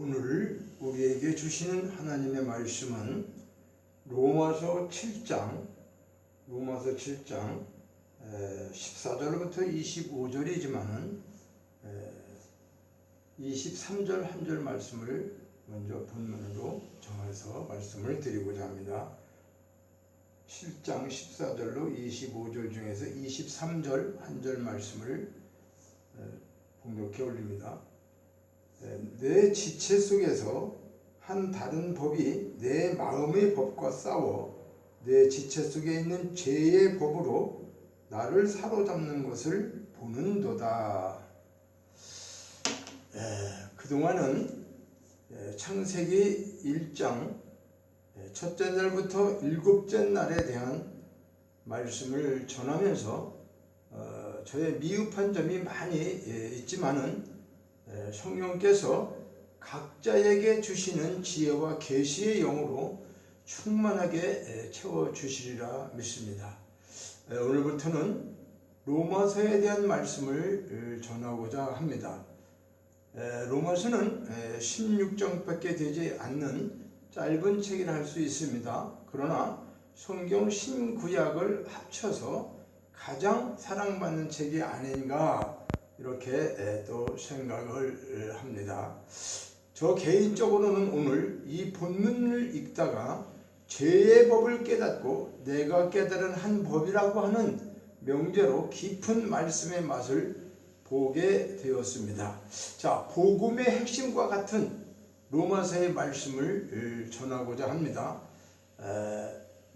오늘 우리에게 주시는 하나님의 말씀은 로마서 7장 14절부터 25절이지만은 23절 한 절 말씀을 먼저 본문으로 정해서 말씀을 드리고자 합니다. 7장 14절로 25절 중에서 23절 한 절 말씀을 봉독해 올립니다. 내 지체 속에서 한 다른 법이 내 마음의 법과 싸워 내 지체 속에 있는 죄의 법으로 나를 사로잡는 것을 보는도다. 그동안은 창세기 1장 첫째 날부터 일곱째 날에 대한 말씀을 전하면서 저의 미흡한 점이 많이 있지만은 성령께서 각자에게 주시는 지혜와 계시의 영으로 충만하게 채워주시리라 믿습니다. 오늘부터는 로마서에 대한 말씀을 전하고자 합니다. 로마서는 16장밖에 되지 않는 짧은 책이라 할 수 있습니다. 그러나 성경 신구약을 합쳐서 가장 사랑받는 책이 아닌가 이렇게 또 생각을 합니다. 저 개인적으로는 오늘 이 본문을 읽다가 죄의 법을 깨닫고 내가 깨달은 한 법이라고 하는 명제로 깊은 말씀의 맛을 보게 되었습니다. 자, 복음의 핵심과 같은 로마서의 말씀을 전하고자 합니다.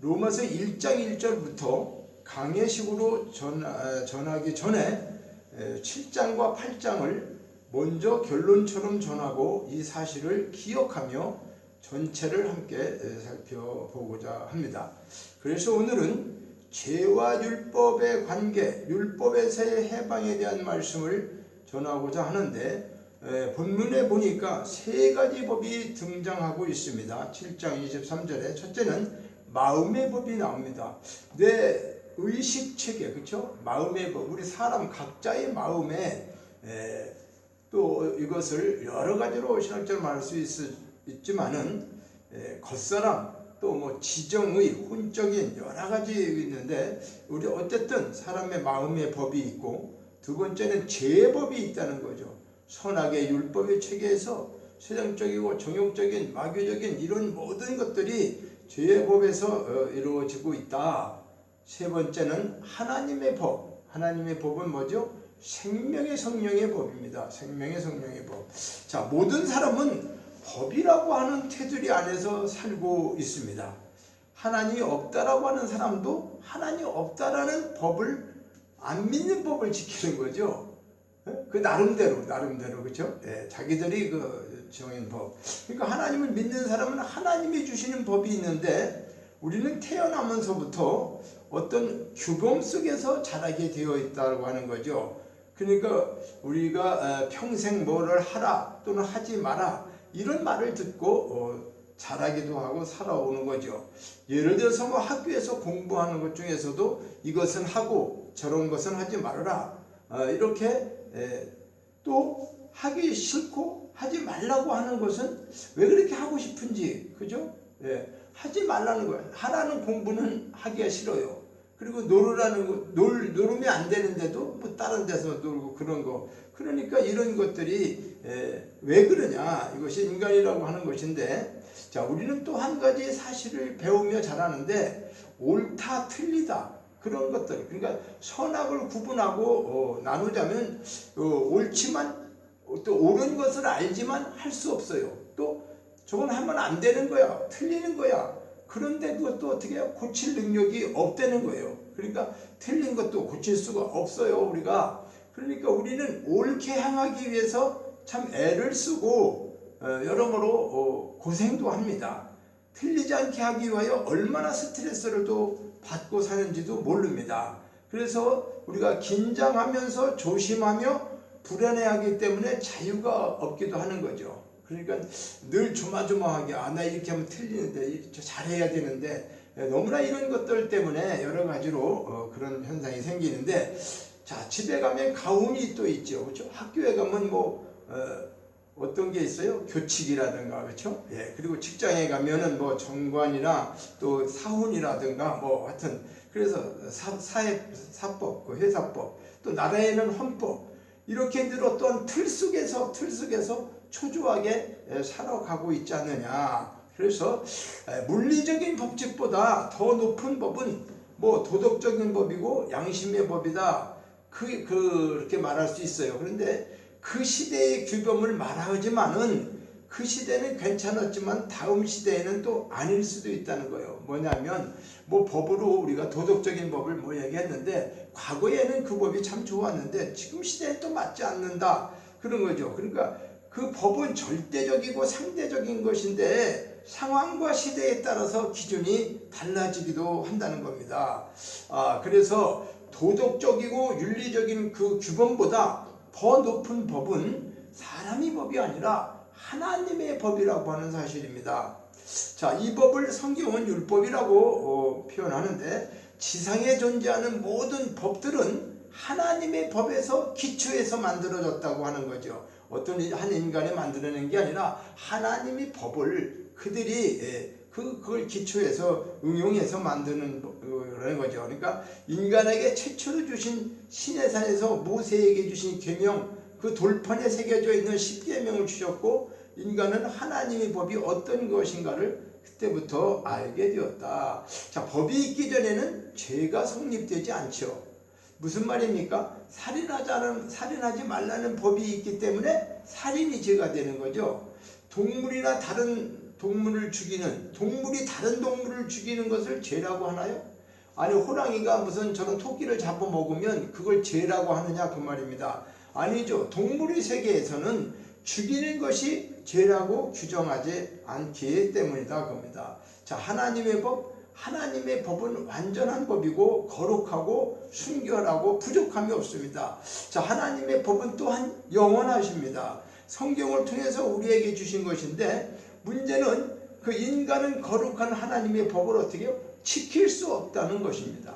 로마서 1장 1절부터 강해식으로 전하기 전에 7장과 8장을 먼저 결론처럼 전하고 이 사실을 기억하며 전체를 함께 살펴보고자 합니다. 그래서 오늘은 죄와 율법의 관계, 율법에서의 해방에 대한 말씀을 전하고자 하는데 본문에 보니까 세 가지 법이 등장하고 있습니다. 7장 23절에 첫째는 마음의 법이 나옵니다. 내 의식체계, 그렇죠? 마음의 법, 우리 사람 각자의 마음에 또 이것을 여러 가지로 신학적으로 말할 수 있지만은 겉사람 또 뭐 지정의, 혼적인 여러 가지 있는데 우리 어쨌든 사람의 마음의 법이 있고 두 번째는 죄의 법이 있다는 거죠. 선악의 율법의 체계에서 세상적이고 정욕적인 마귀적인 이런 모든 것들이 죄의 법에서 이루어지고 있다. 세 번째는 하나님의 법. 하나님의 법은 뭐죠? 생명의 성령의 법입니다. 생명의 성령의 법. 자, 모든 사람은 법이라고 하는 테두리 안에서 살고 있습니다. 하나님이 없다라고 하는 사람도 하나님 없다라는 법을 안 믿는 법을 지키는 거죠. 그 나름대로 그렇죠? 자기들이 그 정한 법. 그러니까 하나님을 믿는 사람은 하나님이 주시는 법이 있는데 우리는 태어나면서부터 어떤 규범 속에서 자라게 되어 있다고 하는 거죠. 그러니까 우리가 평생 뭐를 하라 또는 하지 마라 이런 말을 듣고 자라기도 하고 살아오는 거죠. 예를 들어서 뭐 학교에서 공부하는 것 중에서도 이것은 하고 저런 것은 하지 말아라 이렇게 또 하기 싫고 하지 말라고 하는 것은 왜 그렇게 하고 싶은지, 그죠? 하지 말라는 거예요. 하라는 공부는 하기가 싫어요. 그리고 놀으면 안 되는데도 뭐 다른 데서 놀고 그런 거. 그러니까 이런 것들이 왜 그러냐. 이것이 인간이라고 하는 것인데, 자, 우리는 또 한 가지 사실을 배우며 자라는데 옳다, 틀리다. 그런 것들. 그러니까 선악을 구분하고 나누자면 옳지만 또 옳은 것을 알지만 할 수 없어요. 또 저건 하면 안 되는 거야. 틀리는 거야. 그런데 그것도 어떻게 해요? 고칠 능력이 없다는 거예요. 그러니까 틀린 것도 고칠 수가 없어요, 우리가. 그러니까 우리는 옳게 향하기 위해서 참 애를 쓰고 여러모로 고생도 합니다. 틀리지 않게 하기 위하여 얼마나 스트레스를 또 받고 사는지도 모릅니다. 그래서 우리가 긴장하면서 조심하며 불안해하기 때문에 자유가 없기도 하는 거죠. 그러니까 늘 조마조마하게 나 이렇게 하면 틀리는데 이렇게 잘해야 되는데 너무나 이런 것들 때문에 여러 가지로 그런 현상이 생기는데, 자, 집에 가면 가훈이 또 있죠. 그렇죠? 학교에 가면 뭐 어떤 게 있어요? 교칙이라든가, 그렇죠? 예, 그리고 직장에 가면은 뭐 정관이나 또 사훈이라든가 뭐 하여튼 그래서 사법, 그 회사법, 또 나라에는 헌법, 이렇게 늘 어떤 틀 속에서 초조하게 살아가고 있지 않느냐. 그래서 물리적인 법칙보다 더 높은 법은 뭐 도덕적인 법이고 양심의 법이다. 그렇게 말할 수 있어요. 그런데 그 시대의 규범을 말하지만은 그 시대는 괜찮았지만 다음 시대에는 또 아닐 수도 있다는 거예요. 뭐냐면 뭐 법으로 우리가 도덕적인 법을 뭐 얘기했는데 과거에는 그 법이 참 좋았는데 지금 시대에 또 맞지 않는다 그런 거죠. 그러니까 그 법은 절대적이고 상대적인 것인데 상황과 시대에 따라서 기준이 달라지기도 한다는 겁니다. 그래서 도덕적이고 윤리적인 그 규범보다 더 높은 법은 사람의 법이 아니라 하나님의 법이라고 하는 사실입니다. 자, 이 법을 성경은 율법이라고 표현하는데 지상에 존재하는 모든 법들은 하나님의 법에서 기초해서 만들어졌다고 하는 거죠. 어떤 한 인간이 만들어낸 게 아니라 하나님의 법을 그들이 그걸 기초해서 응용해서 만드는 그런 거죠. 그러니까 인간에게 최초로 주신 시내산에서 모세에게 주신 계명, 그 돌판에 새겨져 있는 10계명을 주셨고 인간은 하나님의 법이 어떤 것인가를 그때부터 알게 되었다. 자, 법이 있기 전에는 죄가 성립되지 않죠. 무슨 말입니까? 살인하지 말라는 법이 있기 때문에 살인이 죄가 되는 거죠. 동물이나 다른 동물을 죽이는, 동물이 다른 동물을 죽이는 것을 죄라고 하나요? 아니, 호랑이가 무슨 저런 토끼를 잡아먹으면 그걸 죄라고 하느냐 그 말입니다. 아니죠. 동물의 세계에서는 죽이는 것이 죄라고 규정하지 않기 때문이다 겁니다. 자, 하나님의 법은 완전한 법이고 거룩하고 순결하고 부족함이 없습니다. 자, 하나님의 법은 또한 영원하십니다. 성경을 통해서 우리에게 주신 것인데 문제는 그 인간은 거룩한 하나님의 법을 어떻게 해요? 지킬 수 없다는 것입니다.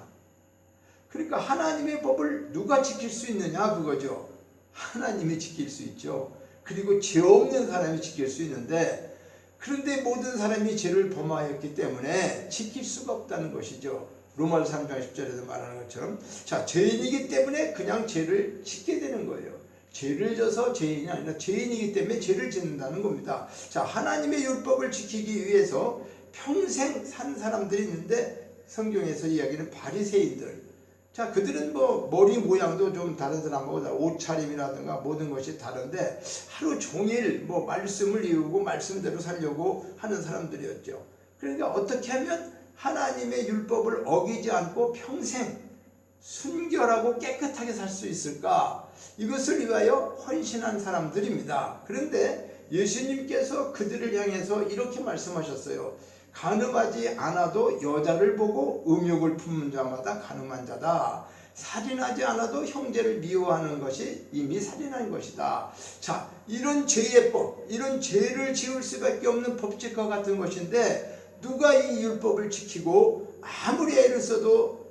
그러니까 하나님의 법을 누가 지킬 수 있느냐 그거죠. 하나님이 지킬 수 있죠. 그리고 죄 없는 사람이 지킬 수 있는데 그런데 모든 사람이 죄를 범하였기 때문에 지킬 수가 없다는 것이죠. 로마서 3장 10절에서 말하는 것처럼 자, 죄인이기 때문에 그냥 죄를 짓게 되는 거예요. 죄를 져서 죄인이 아니라 죄인이기 때문에 죄를 짓는다는 겁니다. 자, 하나님의 율법을 지키기 위해서 평생 산 사람들이 있는데 성경에서 이야기는 바리새인들. 자, 그들은 뭐 머리 모양도 좀 다른 사람보다 옷차림이라든가 모든 것이 다른데 하루 종일 뭐 말씀을 이루고 말씀대로 살려고 하는 사람들이었죠. 그러니까 어떻게 하면 하나님의 율법을 어기지 않고 평생 순결하고 깨끗하게 살 수 있을까? 이것을 위하여 헌신한 사람들입니다. 그런데 예수님께서 그들을 향해서 이렇게 말씀하셨어요. 간음하지 않아도 여자를 보고 음욕을 품는 자마다 간음한 자다. 살인하지 않아도 형제를 미워하는 것이 이미 살인한 것이다. 자, 이런 죄의 법, 이런 죄를 지을 수밖에 없는 법칙과 같은 것인데 누가 이 율법을 지키고 아무리 애를 써도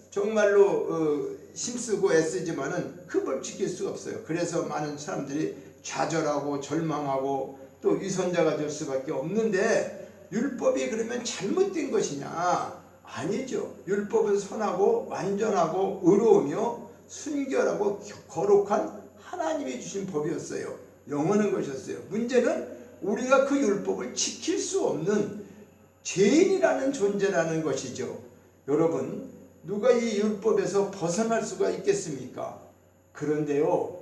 정말로 힘쓰고 애쓰지만은 그 법 지킬 수가 없어요. 그래서 많은 사람들이 좌절하고 절망하고 또 위선자가 될 수밖에 없는데 율법이 그러면 잘못된 것이냐? 아니죠. 율법은 선하고 완전하고 의로우며 순결하고 거룩한 하나님이 주신 법이었어요. 영원한 것이었어요. 문제는 우리가 그 율법을 지킬 수 없는 죄인이라는 존재라는 것이죠. 여러분, 누가 이 율법에서 벗어날 수가 있겠습니까? 그런데요,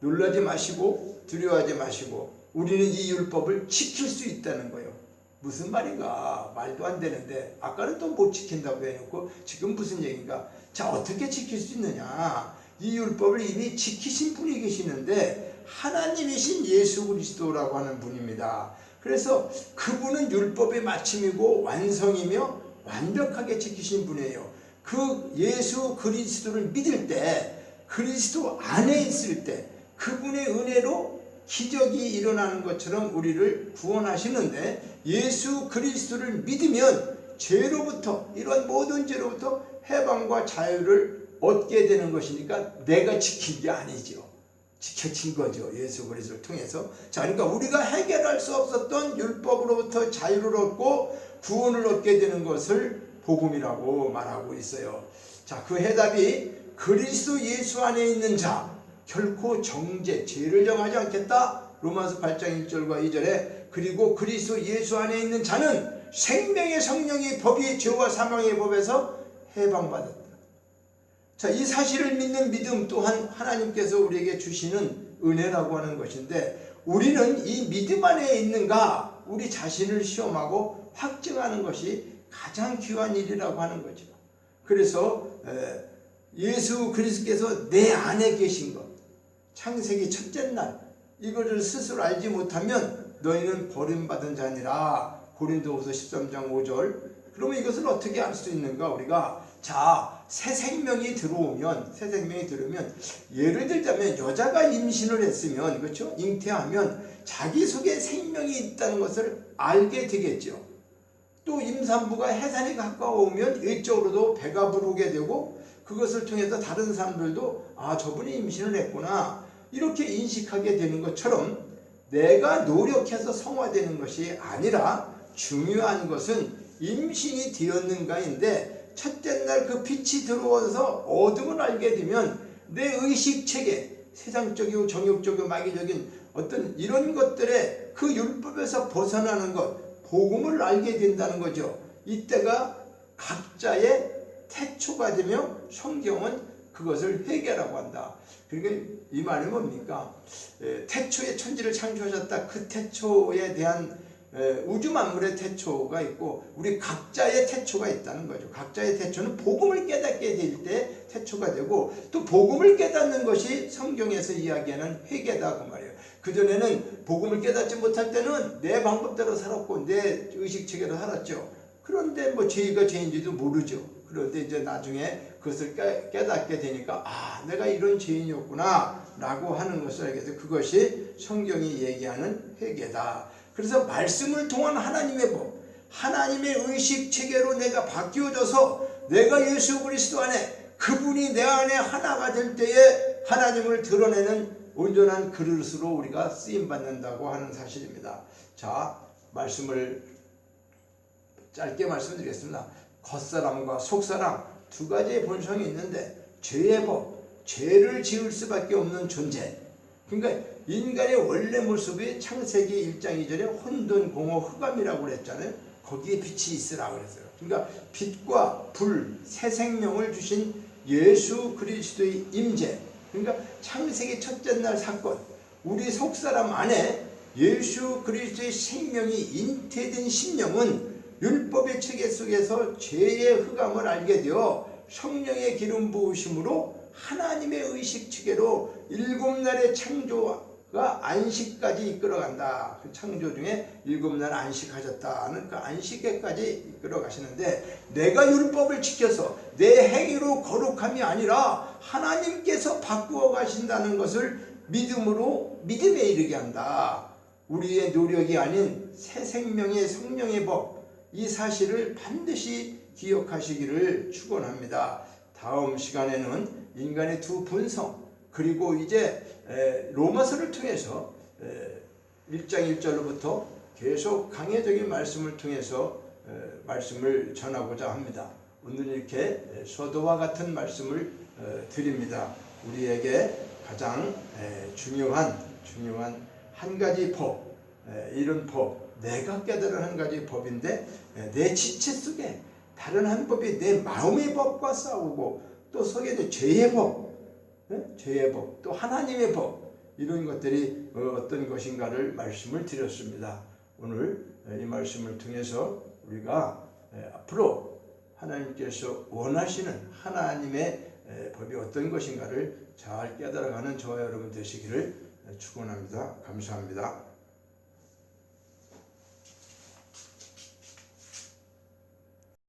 놀라지 마시고 두려워하지 마시고 우리는 이 율법을 지킬 수 있다는 거예요. 무슨 말인가? 말도 안 되는데 아까는 또 못 지킨다고 해놓고 지금 무슨 얘기인가? 자, 어떻게 지킬 수 있느냐? 이 율법을 이미 지키신 분이 계시는데 하나님이신 예수 그리스도라고 하는 분입니다. 그래서 그분은 율법의 마침이고 완성이며 완벽하게 지키신 분이에요. 그 예수 그리스도를 믿을 때, 그리스도 안에 있을 때 그분의 은혜로 기적이 일어나는 것처럼 우리를 구원하시는데 예수 그리스도를 믿으면 죄로부터, 이런 모든 죄로부터 해방과 자유를 얻게 되는 것이니까 내가 지킨 게 아니죠. 지켜진 거죠. 예수 그리스도를 통해서. 자, 그러니까 우리가 해결할 수 없었던 율법으로부터 자유를 얻고 구원을 얻게 되는 것을 복음이라고 말하고 있어요. 자, 그 해답이 그리스도 예수 안에 있는 자 결코 정죄, 죄를 정하지 않겠다. 로마서 8장 1절과 2절에 그리고 그리스도 예수 안에 있는 자는 생명의 성령의 법이 죄와 사망의 법에서 해방받았다. 자, 이 사실을 믿는 믿음 또한 하나님께서 우리에게 주시는 은혜라고 하는 것인데 우리는 이 믿음 안에 있는가 우리 자신을 시험하고 확증하는 것이 가장 귀한 일이라고 하는 거죠. 그래서 예수 그리스도께서 내 안에 계신 것, 창세기 첫째 날 이거를 스스로 알지 못하면 너희는 버림받은 자니라. 고린도후서 13장 5절. 그러면 이것을 어떻게 알 수 있는가? 우리가 새 생명이 들어오면 예를 들자면 여자가 임신을 했으면 그렇죠? 잉태하면 자기 속에 생명이 있다는 것을 알게 되겠죠. 또 임산부가 해산이 가까워오면 일적으로도 배가 부르게 되고 그것을 통해서 다른 사람들도 저분이 임신을 했구나 이렇게 인식하게 되는 것처럼 내가 노력해서 성화되는 것이 아니라 중요한 것은 임신이 되었는가인데 첫째 날 그 빛이 들어와서 어둠을 알게 되면 내 의식체계 세상적이고 정욕적이고 마귀적인 어떤 이런 것들의 그 율법에서 벗어나는 것 복음을 알게 된다는 거죠. 이때가 각자의 태초가 되며 성경은 그것을 회개라고 한다. 그러니까 이 말이 뭡니까? 태초에 천지를 창조하셨다. 그 태초에 대한 우주 만물의 태초가 있고 우리 각자의 태초가 있다는 거죠. 각자의 태초는 복음을 깨닫게 될 때 태초가 되고 또 복음을 깨닫는 것이 성경에서 이야기하는 회개다 그 말이에요. 그전에는 복음을 깨닫지 못할 때는 내 방법대로 살았고 내 의식체계로 살았죠. 그런데 뭐 죄가 죄인지도 모르죠. 그런데 이제 나중에 그것을 깨닫게 되니까 내가 이런 죄인이었구나 라고 하는 것을 알게 돼서 그것이 성경이 얘기하는 회개다. 그래서 말씀을 통한 하나님의 법, 하나님의 의식체계로 내가 바뀌어져서 내가 예수 그리스도 안에 그분이 내 안에 하나가 될 때에 하나님을 드러내는 온전한 그릇으로 우리가 쓰임받는다고 하는 사실입니다. 자, 말씀을 짧게 말씀드리겠습니다. 겉사람과 속사람 두 가지의 본성이 있는데 죄의 법, 죄를 지을 수밖에 없는 존재. 그러니까 인간의 원래 모습이 창세기 1장 2절에 혼돈, 공허, 흑암이라고 그랬잖아요. 거기에 빛이 있으라고 그랬어요. 그러니까 빛과 불, 새 생명을 주신 예수 그리스도의 임재. 그러니까 창세기 첫째 날 사건, 우리 속사람 안에 예수 그리스도의 생명이 잉태된 심령은 율법의 체계 속에서 죄의 흑암을 알게 되어 성령의 기름 부으심으로 하나님의 의식 체계로 7날의 창조가 안식까지 이끌어간다. 그 창조 중에 7날 안식하셨다는 그 안식에까지 이끌어 가시는데 내가 율법을 지켜서 내 행위로 거룩함이 아니라 하나님께서 바꾸어 가신다는 것을 믿음에 이르게 한다. 우리의 노력이 아닌 새 생명의 성령의 법, 이 사실을 반드시 기억하시기를 축원합니다. 다음 시간에는 인간의 두 본성 그리고 이제 로마서를 통해서 1장 1절로부터 계속 강해적인 말씀을 통해서 말씀을 전하고자 합니다. 오늘 이렇게 서도와 같은 말씀을 드립니다. 우리에게 가장 중요한 한 가지 법, 이런 법, 내가 깨달은 한 가지 법인데 내 지체 속에 다른 한 법이 내 마음의 법과 싸우고 또 속에 죄의 법, 또 하나님의 법, 이런 것들이 어떤 것인가를 말씀을 드렸습니다. 오늘 이 말씀을 통해서 우리가 앞으로 하나님께서 원하시는 하나님의 법이 어떤 것인가를 잘 깨달아가는 저와 여러분 되시기를 축원합니다. 감사합니다.